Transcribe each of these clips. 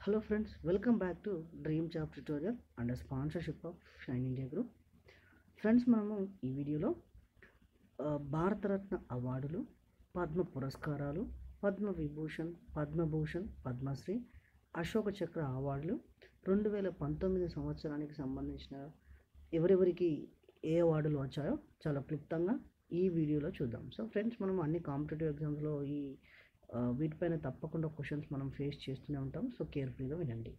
Hello friends, welcome back to Dream Job Tutorial under sponsorship of Shine India Group. Friends మనము ఈ వీడియోలో భారతరత్న అవార్డులు, పద్మ పురస్కారాలు, పద్మ విభూషణ్, పద్మభూషణ్, పద్మశ్రీ, అశోక చక్ర అవార్డులు 2019 సంవత్సరానికి సంబంధించిన ఎవరెవరికి ఏ అవార్డులు వచ్చాయో చాలా క్లుప్తంగా ఈ వీడియోలో చూద్దాం. సో ఫ్రెండ్స్, మనం అన్ని కాంపిటేటివ్ ఎగ్జామ్స్లో వీటిపైన తప్పకుండా క్వశ్చన్స్ మనం ఫేస్ చేస్తూనే ఉంటాం. సో కేర్ఫుల్గా వినండి.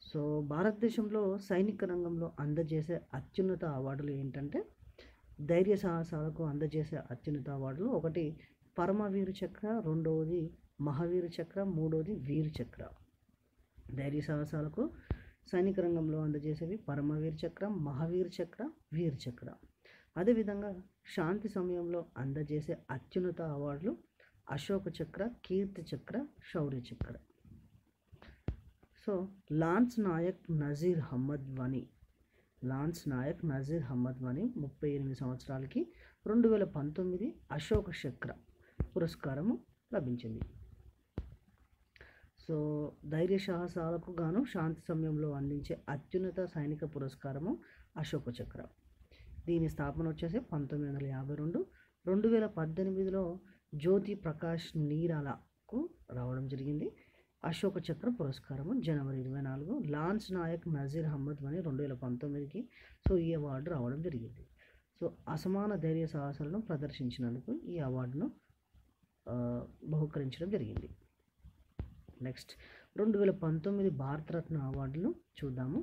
సో భారతదేశంలో సైనిక రంగంలో అందజేసే అత్యున్నత అవార్డులు ఏంటంటే, ధైర్య సాహసాలకు అందజేసే అత్యున్నత అవార్డులు ఒకటి పరమవీర చక్ర, రెండవది మహావీర చక్ర, మూడవది వీర చక్ర. ధైర్య సాహసాలకు సైనిక రంగంలో అందజేసేవి పరమవీర చక్ర, మహావీర చక్ర, వీర చక్ర. అదేవిధంగా శాంతి సమయంలో అందజేసే అత్యున్నత అవార్డులు అశోక చక్ర, కీర్తి చక్ర, శౌర్య చక్ర. సో లాన్స్ నాయక్ నజీర్ అహ్మద్ వనీ 38 సంవత్సరాలకి 2019 అశోక చక్ర పురస్కారము లభించింది. సో ధైర్య సాహసాలకు గాను శాంతి సమయంలో అందించే అత్యున్నత సైనిక పురస్కారము అశోక చక్ర. దీని స్థాపన వచ్చేసి 1952. 2018లో జ్యోతి ప్రకాష్ నీరాలకు రావడం జరిగింది. అశోక చక్ర పురస్కారము జనవరి 24. లాన్స్ నాయక్ నజీర్ అహ్మద్ వనీ 2019కి సో ఈ అవార్డు రావడం జరిగింది. సో అసమాన ధైర్య సాహసాలను ప్రదర్శించినందుకు ఈ అవార్డును బహుకరించడం జరిగింది. నెక్స్ట్ 2019 భారతరత్న అవార్డులు చూద్దాము.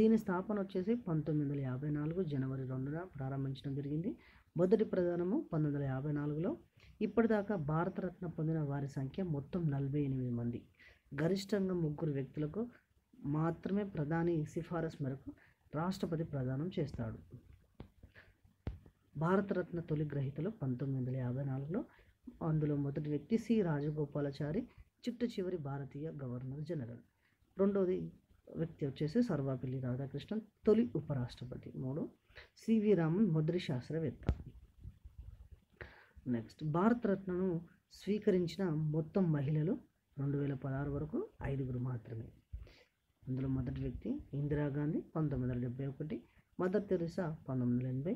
దీని స్థాపన వచ్చేసి 1954 జనవరి 2న ప్రారంభించడం జరిగింది. మొదటి ప్రదానము 1954లో. ఇప్పటిదాకా భారతరత్న పొందిన వారి సంఖ్య మొత్తం 48 మంది. గరిష్టంగా 3 వ్యక్తులకు మాత్రమే ప్రధాని సిఫారసు మేరకు రాష్ట్రపతి ప్రదానం చేస్తాడు. భారతరత్న తొలి గ్రహీతలు 1954లో. అందులో మొదటి వ్యక్తి సి రాజగోపాలాచారి, చిట్ట చివరి భారతీయ గవర్నర్ జనరల్. రెండోది వ్యక్తి వచ్చేసి సర్వపల్లి రాధాకృష్ణన్, తొలి ఉపరాష్ట్రపతి. 3 సివి రామన్, మొదటి శాస్త్రవేత్త. నెక్స్ట్ భారతరత్నను స్వీకరించిన మొత్తం మహిళలు 2016 వరకు 5 మాత్రమే. అందులో మొదటి వ్యక్తి Indira Gandhi 1971, mother Teresa 1980,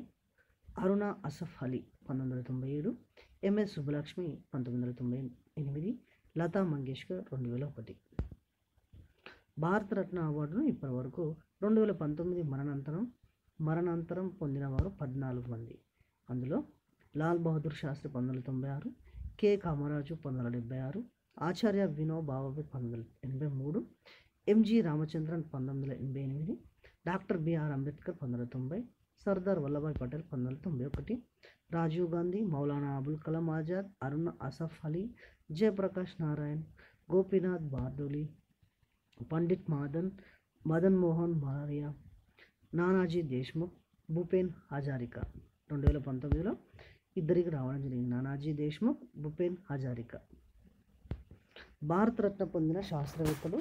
Aruna Asaf Ali 1997, MS Subbulakshmi 1998, Lata Mangeshkar 2001. Bharat Ratna అవార్డును ఇప్పటి వరకు 2019 మరణాంతరం పొందిన వారు 14 మంది. అందులో Lal Bahadur Shastri 1996, K Kamaraju 1976, Acharya Vinoba Bhave 1983, MG Ramachandran 1988, doctor BR Ambedkar 1990, Sardar Vallabhbhai Patel 1991, Rajiv Gandhi, Maulana Abul Kalam Azad, Aruna Asaf Ali, Jayaprakash Narayan, Gopinath Bordoloi, Pandit Madan Mohan Malaviya, Nanaji Deshmukh, Bhupen Hazarika. 2019లో ఇద్దరికి రావడం జరిగింది, నానాజీ దేశ్ముఖ్, భూపేన్ హజారికా. భారతరత్న పొందిన శాస్త్రవేత్తలు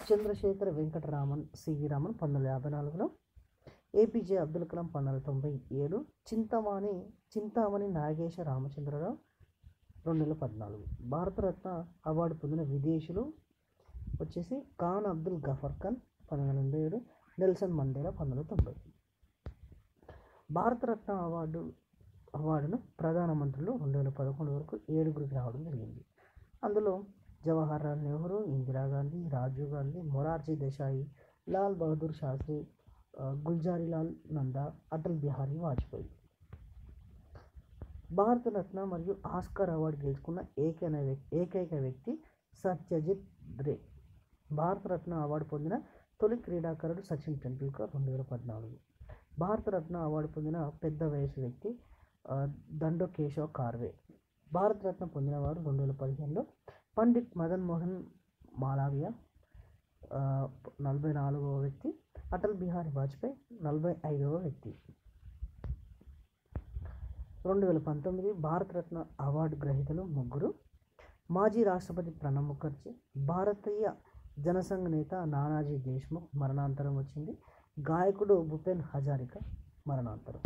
చంద్రశేఖర్ వెంకటరామన్, సివి రామన్ 1954లో, ఏపీజే అబ్దుల్ కలాం 1997, చింతామణి నాగేశ రామచంద్రరావు 2014. భారతరత్న అవార్డు పొందిన విదేశీయులు వచ్చేసి ఖాన్ అబ్దుల్ గఫర్ ఖాన్ 1987, నెల్సన్ మండేలా 1990. భారతరత్న అవార్డును ప్రధానమంత్రులు 2011 వరకు 7 రావడం జరిగింది. అందులో జవహర్ లాల్ నెహ్రూ, ఇందిరాగాంధీ, రాజీవ్ గాంధీ, మొరార్జీ దేశాయి, లాల్ బహదూర్ శాస్త్రి, గుల్జారీలాల్ నందా, అటల్ బిహారీ వాజ్పేయి. భారతరత్న మరియు ఆస్కార్ అవార్డు గెలుచుకున్న ఏకైక వ్యక్తి సత్యజిత్ రే. భారతరత్న అవార్డు పొందిన తొలి క్రీడాకారుడు సచిన్ టెండూల్కర్ 2014. భారతరత్న అవార్డు పొందిన పెద్ద వయసు వ్యక్తి దండో కేశవ్ కార్వే. భారతరత్న పొందిన వారు 2015లో పండిట్ మదన్ మోహన్ మాలవీయ 44వ వ్యక్తి, అటల్ బిహారీ వాజ్పేయి 45వ వ్యక్తి. 2019 భారతరత్న అవార్డు గ్రహీతలు 3. మాజీ రాష్ట్రపతి ప్రణబ్ ముఖర్జీ, భారతీయ జనసంఘ్ నేత నానాజీ దేశ్ముఖ్ మరణాంతరం వచ్చింది. గాయకుడు భూపేన్ హజారికా మరణాంతరం.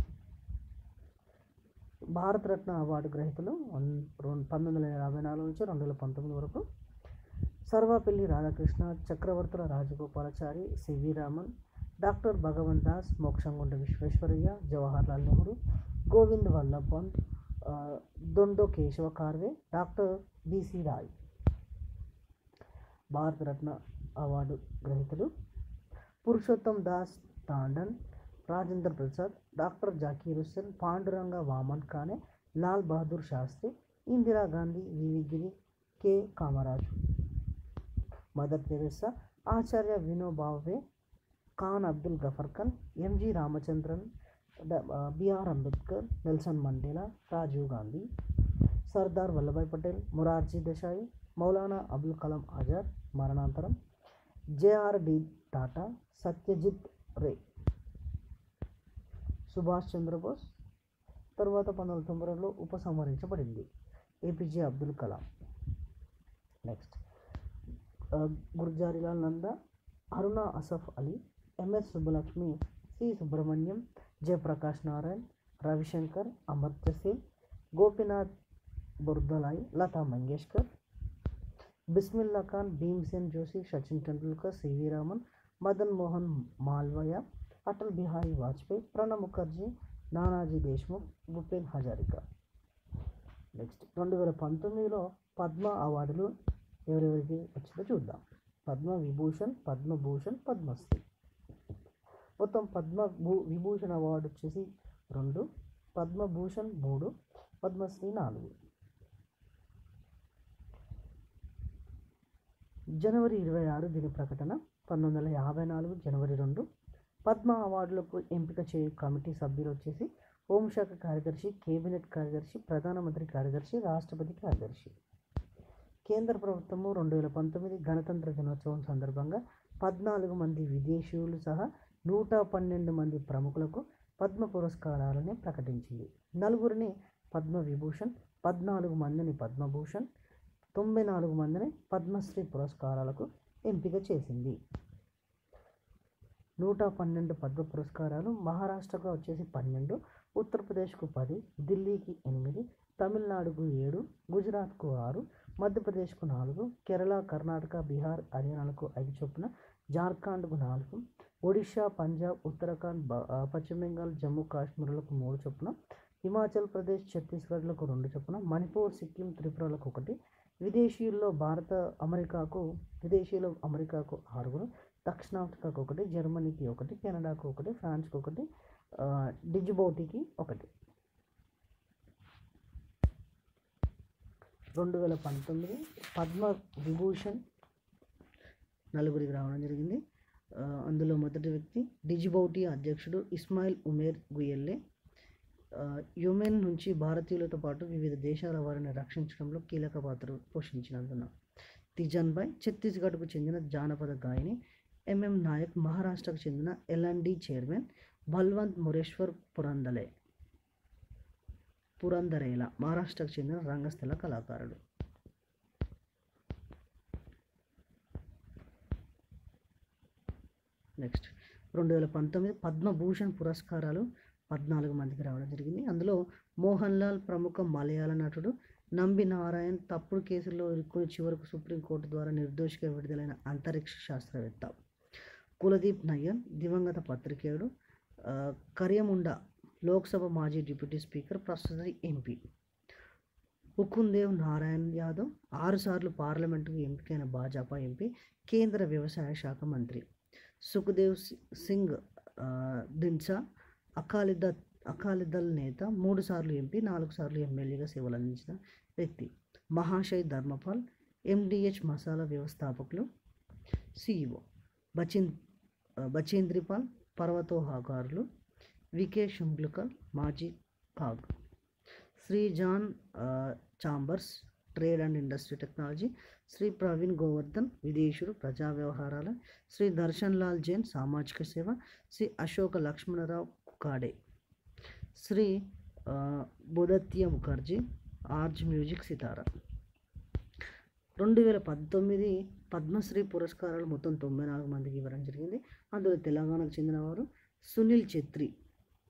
భారతరత్న అవార్డు గ్రహీతలు 1954 నుంచి 2019 వరకు Sarvepalli Radhakrishna, Chakravarthula Rajagopalachari, CV Raman, doctor Bhagwant Das, Mokshagundam Visvesvaraya, Jawaharlal Nehru, Govind Ballabh Pant, Dhondo Keshav Karve, doctor BC Roy. Bharat Ratna award గ్రహీతలు Purushottam Das Tandon, Rajendra Prasad, doctor Zakir Hussain, Pandurang Vaman Kane, Lal Bahadur Shastri, Indira Gandhi, VV Giri, K Kamaraju. Mother Teresa, Acharya Vinoba Bhave, Khan Abdul Ghaffar Khan, MG Ramachandran, BR Ambedkar, Nelson Mandela, Rajiv Gandhi. Sardar Vallabhbhai Patel, Morarji Desai, Maulana Abul Kalam Azad మరణాంతరం, జేఆర్డి టాటా, సత్యజిత్ రే. సుభాష్ చంద్రబోస్ తర్వాత 1992లో ఉపసంహరించబడింది. APJ Abdul Kalam. Next Gulzarilal Nanda, Aruna Asaf Ali, MS Subbulakshmi, C Subramaniam, Jayaprakash Narayan, Ravi Shankar, Amartya Sen, Gopinath Bordoloi, Lata Mangeshkar. Bismillah Khan, Bhimsen Joshi, Sachin Tendulkar, CV Raman, Madan Mohan Malaviya, Atal Bihari Vajpayee, Pranab Mukherjee, Nanaji Deshmukh, Bhupen Hazarika. Next 2019లో పద్మ అవార్డులు ఎవరెవరికి వచ్చిందో చూద్దాం. పద్మ విభూషణ్, పద్మభూషణ్, పద్మశ్రీ. మొత్తం విభూషణ్ అవార్డు వచ్చేసి 2, పద్మభూషణ్ 3, పద్మశ్రీ 4. జనవరి 26 దీని ప్రకటన. 1954 జనవరి 2. పద్మ అవార్డులకు ఎంపిక చేయు కమిటీ సభ్యులు వచ్చేసి హోంశాఖ కార్యదర్శి, కేబినెట్ కార్యదర్శి, ప్రధానమంత్రి కార్యదర్శి, రాష్ట్రపతి కార్యదర్శి. కేంద్ర ప్రభుత్వము 2019 గణతంత్ర దినోత్సవం సందర్భంగా 14 మంది విదేశీయులు సహా 112 మంది ప్రముఖులకు పద్మ పురస్కారాలని ప్రకటించింది. 4 పద్మ విభూషణ్, 14 మందిని పద్మభూషణ్, 94 మందిని పద్మశ్రీ పురస్కారాలకు ఎంపిక చేసింది. 112 పద్మ పురస్కారాలు మహారాష్ట్రకు వచ్చేసి 12, ఉత్తరప్రదేశ్కు 10, ఢిల్లీకి 8, తమిళనాడుకు 7, గుజరాత్కు 6, మధ్యప్రదేశ్కు 4, కేరళ, కర్ణాటక, బీహార్, హర్యానాలకు 5 చొప్పున, జార్ఖండ్కు 4, ఒడిషా, పంజాబ్, ఉత్తరాఖండ్, పశ్చిమ బెంగాల్, జమ్మూ కాశ్మీర్లకు 3 చొప్పున, హిమాచల్ ప్రదేశ్, ఛత్తీస్గఢ్లకు 2 చొప్పున, మణిపూర్, సిక్కిం, త్రిపురలకు 1, విదేశీయుల్లో అమెరికాకు 6, దక్షిణాఫ్రికాకు 1, జర్మనీకి 1, కెనడాకు 1, ఫ్రాన్స్కు 1, డిజిబౌటీకి 1. 2019 పద్మ విభూషణ్ 4 రావడం జరిగింది. అందులో మొదటి వ్యక్తి డిజిబౌటీ అధ్యక్షుడు ఇస్మాయిల్ ఉమేర్ గుయెల్లే. యుమెన్ నుంచి భారతీయులతో పాటు వివిధ దేశాల వారిని రక్షించడంలో కీలక పాత్ర పోషించినందున. తిజన్బాయ్ ఛత్తీస్గఢ్కు చెందిన జానపద గాయని. ఎంఎం నాయక్ మహారాష్ట్రకు చెందిన ఎల్ఎన్డి చైర్మన్. బల్వంత్ మురేశ్వర్ పురందరేలా మహారాష్ట్రకు చెందిన రంగస్థల కళాకారుడు. నెక్స్ట్ 2019 పద్మభూషణ్ పురస్కారాలు 14 మందికి రావడం జరిగింది. అందులో మోహన్ లాల్ ప్రముఖ మలయాళ నటుడు. నంబి నారాయణ్ తప్పుడు కేసుల్లో ఇరుక్కుని చివరకు సుప్రీంకోర్టు ద్వారా నిర్దోషిగా విడుదలైన అంతరిక్ష శాస్త్రవేత్త. కులదీప్ నయ్యర్ దివంగత పత్రికేయుడు. కరియముండా లోక్సభ మాజీ డిప్యూటీ స్పీకర్, ప్రస్తుత ఎంపీ. హుకుందేవ్ నారాయణ్ యాదవ్ 6 సార్లు పార్లమెంటుకు ఎంపికైన భాజపా ఎంపీ, కేంద్ర వ్యవసాయ శాఖ మంత్రి. సుఖ్దేవ్ సింగ్ ధిండ్సా అకాలీదళ్ నేత, 3 సార్లు ఎంపీ, 4 సార్లు ఎమ్మెల్యేగా సేవలు అందించిన వ్యక్తి. మహాశయ్ ధర్మపాల్ ఎండిహెచ్ మసాలా వ్యవస్థాపకులు, సిఇఓ. బచేంద్రిపాల్ పర్వతోహాగారులు. వికే షుంగ్లుకర్ మాజీ CAG. Shri John Chambers trade and industry technology. Shri Praveen Govardhan విదేశీయుడు, ప్రజా వ్యవహారాల. శ్రీ దర్శన్ లాల్ జైన్ సామాజిక సేవ. శ్రీ అశోక లక్ష్మణరావు కుకాడే. శ్రీ బుధత్య ముఖర్జీ ఆర్జ్ మ్యూజిక్ సితారా. 2019 పద్మశ్రీ పురస్కారాలు మొత్తం 94 మందికి ఇవ్వడం జరిగింది. అందులో తెలంగాణకు చెందినవారు సునీల్ ఛెత్రి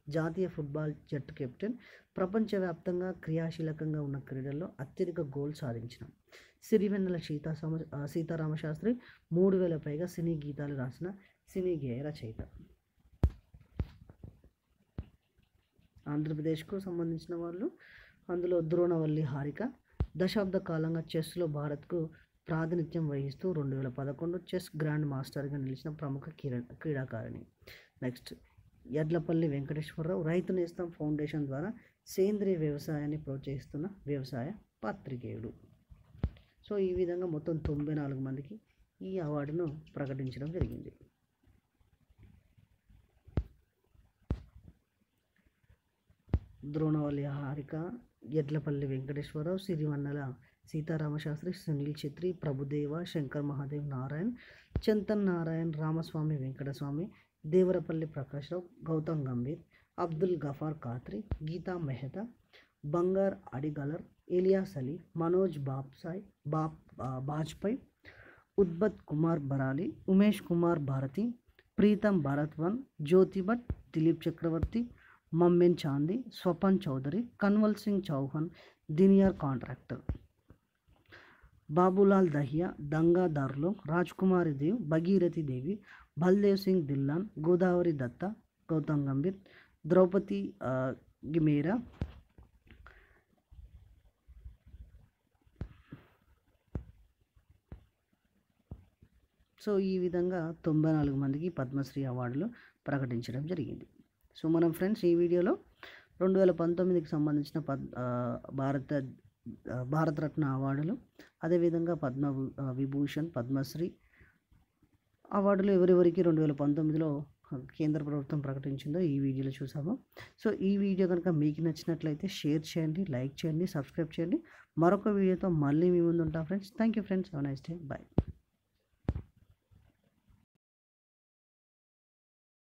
జాతీయ ఫుట్బాల్ జట్టు కెప్టెన్, ప్రపంచవ్యాప్తంగా క్రియాశీలకంగా ఉన్న క్రీడల్లో అత్యధిక గోల్ సాధించిన. సిరివెన్నెల సీతారామశాస్త్రి 3000 పైగా సినీ గీతాలు రాసిన సినీ గేయ రచయిత. ఆంధ్రప్రదేశ్కు సంబంధించిన వాళ్ళు అందులో ద్రోణవల్లి హారిక దశాబ్ద కాలంగా చెస్లో భారత్కు ప్రాతినిధ్యం వహిస్తూ 2011 చెస్ గ్రాండ్ మాస్టర్గా నిలిచిన ప్రముఖ క్రీడాకారిణి. నెక్స్ట్ యడ్లపల్లి వెంకటేశ్వరరావు రైతు నేస్తం ఫౌండేషన్ ద్వారా సేంద్రియ వ్యవసాయాన్ని ప్రోత్సహిస్తున్న వ్యవసాయ పాత్రికేయుడు. సో ఈ విధంగా మొత్తం 94 మందికి ఈ అవార్డును ప్రకటించడం జరిగింది. ద్రోణవల్లి హారిక, యడ్లపల్లి వెంకటేశ్వరరావు, సిరివెన్నెల సీతారామశాస్త్రి, సునీల్ ఛెత్రి, ప్రభుదేవ, శంకర్ మహాదేవ్ నారాయణ్, చింతన్ నారాయణ్, రామస్వామి వెంకటస్వామి, దేవరపల్లి ప్రకాశ్రావు, గౌతమ్ గంభీర్, అబ్దుల్ గఫార్ ఖాత్రి, గీతా మెహతా, బంగార్ అడిగలర్, ఇలియాస్ అలీ, మనోజ్ బాజ్పేయి, ఉద్బత్ కుమార్ బరాలి, ఉమేష్ కుమార్ భారతి, ప్రీతం భారద్వాజ్, జ్యోతి భట్, దిలీప్ చక్రవర్తి, మమ్మెన్ చాందీ, స్వపన్ చౌదరి, కన్వల్ సింగ్ చౌహాన్, దినియర్ కాంట్రాక్టర్, బాబులాల్ దహియా, దంగా దార్లో, రాజ్కుమారి దేవ్, భగీరథి దేవి, బల్దేవ్ సింగ్ దిల్లాన్, గోదావరి దత్తా, గౌతమ్ గంభీర్, ద్రౌపది గిమేరా, సో ఈ విధంగా 94 మందికి పద్మశ్రీ అవార్డులు ప్రకటించడం జరిగింది. సో మనం ఫ్రెండ్స్ ఈ వీడియోలో 2019కి సంబంధించిన భారతరత్న అవార్డులు, అదేవిధంగా విభూషణ్, పద్మశ్రీ అవార్డులు ఎవరెవరికి 2019లో కేంద్ర ప్రభుత్వం ప్రకటించిందో ఈ వీడియోలో చూసాము. సో ఈ వీడియో కనుక మీకు నచ్చినట్లయితే షేర్ చేయండి, లైక్ చేయండి, సబ్స్క్రైబ్ చేయండి. మరొక వీడియోతో మళ్ళీ మీ ముందు ఉంటాం friends. Thank you friends. Have a nice day. Bye.